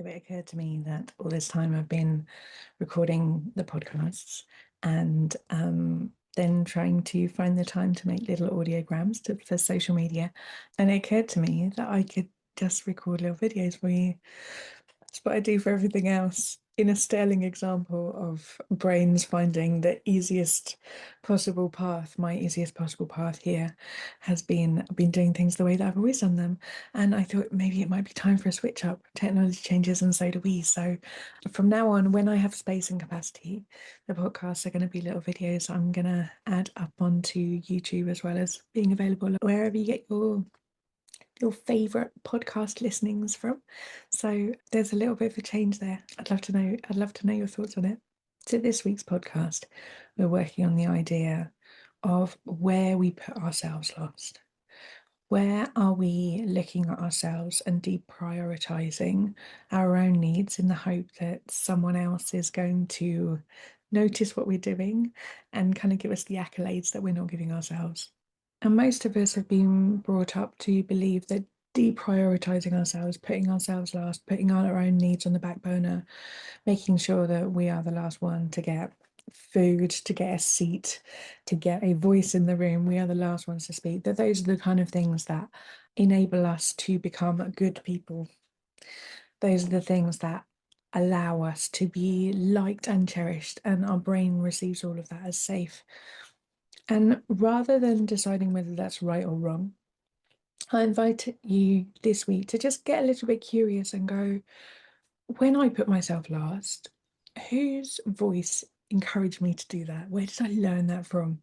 It occurred to me that all this time I've been recording the podcasts and then trying to find the time to make little audiograms for social media. And it occurred to me that I could just record little videos for you. That's what I do for everything else. In a sterling example of brains finding the easiest possible path, my easiest possible path here has been doing things the way that I've always done them. And I thought maybe it might be time for a switch up. Technology changes and so do we. So from now on, when I have space and capacity, the podcasts are going to be little videos I'm going to add up onto YouTube, as well as being available wherever you get your favorite podcast listenings from. So there's a little bit of a change there. I'd love to know your thoughts on it. So this week's podcast, we're working on the idea of where we put ourselves last. Where are we looking at ourselves and deprioritizing our own needs in the hope that someone else is going to notice what we're doing and kind of give us the accolades that we're not giving ourselves? And most of us have been brought up to believe that deprioritizing ourselves, putting ourselves last, putting our own needs on the back burner, making sure that we are the last one to get food, to get a seat, to get a voice in the room, we are the last ones to speak, that those are the kind of things that enable us to become good people. Those are the things that allow us to be liked and cherished, and our brain receives all of that as safe. And rather than deciding whether that's right or wrong, I invite you this week to just get a little bit curious and go, when I put myself last, whose voice encouraged me to do that? Where did I learn that from?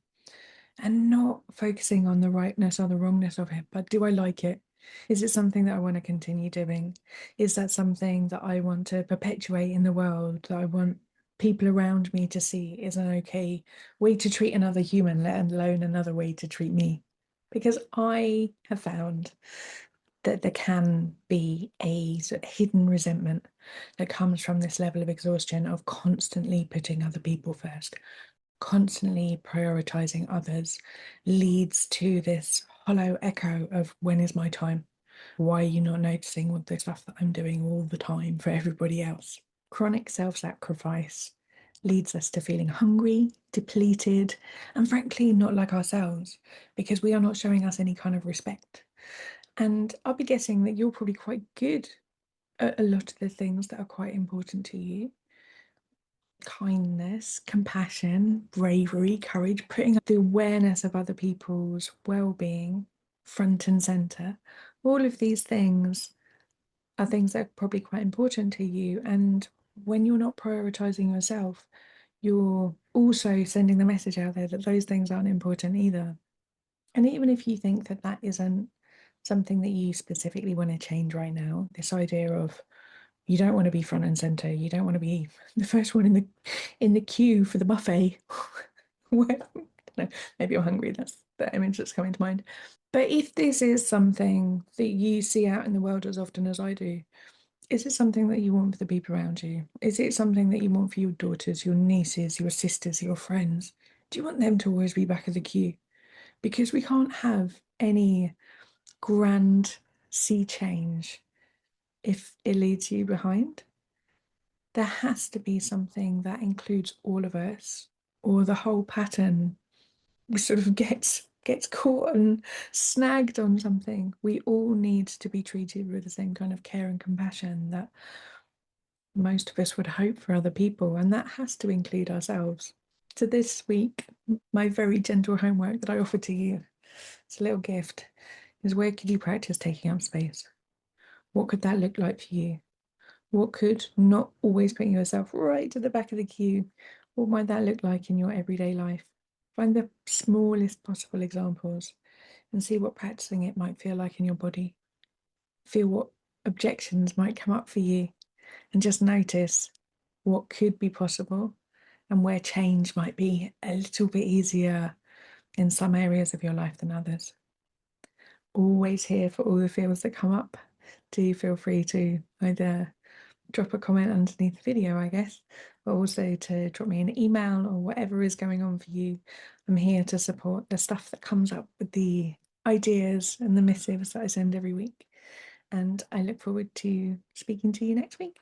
And not focusing on the rightness or the wrongness of it, but do I like it? Is it something that I want to continue doing? Is that something that I want to perpetuate in the world, that I want people around me to see is an okay way to treat another human, let alone another way to treat me? Because I have found that there can be a sort of hidden resentment that comes from this level of exhaustion of constantly putting other people first, constantly prioritizing others, leads to this hollow echo of when is my time? Why are you not noticing all the stuff that I'm doing all the time for everybody else? Chronic self-sacrifice leads us to feeling hungry, depleted, and frankly not like ourselves, because we are not showing us any kind of respect. And I'll be guessing that you're probably quite good at a lot of the things that are quite important to you: kindness, compassion, bravery, courage, putting the awareness of other people's well-being front and center. All of these things are things that are probably quite important to you. And when you're not prioritizing yourself, you're also sending the message out there that those things aren't important either. And even if you think that that isn't something that you specifically want to change right now, this idea of you don't want to be front and center, you don't want to be the first one in the queue for the buffet. Well, I don't know, maybe you're hungry, that's the image that's coming to mind. But if this is something that you see out in the world as often as I do, is it something that you want for the people around you? Is it something that you want for your daughters, your nieces, your sisters, your friends? Do you want them to always be back of the queue? Because we can't have any grand sea change if it leaves you behind. There has to be something that includes all of us, or the whole pattern sort of gets caught and snagged on something. We all need to be treated with the same kind of care and compassion that most of us would hope for other people, and that has to include ourselves. So this week, my very gentle homework that I offer to you, it's a little gift, is where could you practice taking up space? What could that look like for you? What could not always putting yourself right to the back of the queue? What might that look like in your everyday life? Find the smallest possible examples and see what practicing it might feel like in your body. Feel what objections might come up for you, and just notice what could be possible and where change might be a little bit easier in some areas of your life than others. Always here for all the feels that come up. Do feel free to either drop a comment underneath the video, I guess, but also to drop me an email or whatever is going on for you. I'm here to support the stuff that comes up with the ideas and the missives that I send every week. And I look forward to speaking to you next week.